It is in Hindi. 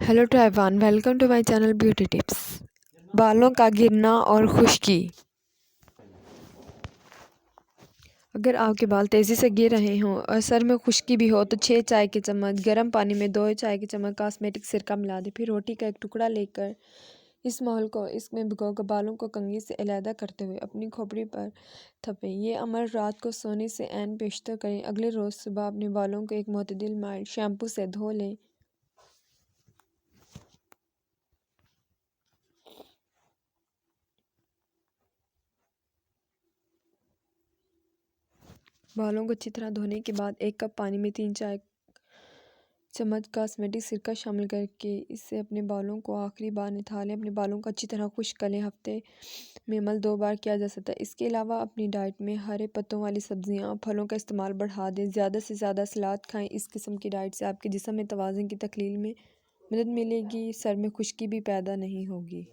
Hello to everyone, welcome to my channel beauty tips. बालों का गिरना और खुश्की। अगर आपके बाल तेज़ी से गिर रहे हों और सर में खुश्की भी हो तो 6 चाय के चम्मच गर्म पानी में 2 चाय के चम्मच कॉस्मेटिक सिरका मिला दें। फिर रोटी का एक टुकड़ा लेकर इस मोल को इसमें भिगोकर बालों को कंघी से अलहदा करते हुए अपनी खोपड़ी पर थपें। ये अमल रात को सोने से ऐन पेशतर करें। अगले रोज़ सुबह अपने बालों को एक मोतदिल माइल्ड शैम्पू से धो लें। बालों को अच्छी तरह धोने के बाद 1 कप पानी में 3 चाय चम्मच कॉस्मेटिक सिरका शामिल करके इससे अपने बालों को आखिरी बार निथार लें। अपने बालों को अच्छी तरह खुश्क कर लें। हफ्ते में अमल 2 बार किया जा सकता है। इसके अलावा अपनी डाइट में हरे पत्तों वाली सब्जियां और फलों का इस्तेमाल बढ़ा दें। ज़्यादा से ज़्यादा सलाद खाएं। इस किस्म की डाइट से आपके जिस्म में तवाज़ुन की तख्लील में मदद मिलेगी। सर में खुश्की भी पैदा नहीं होगी।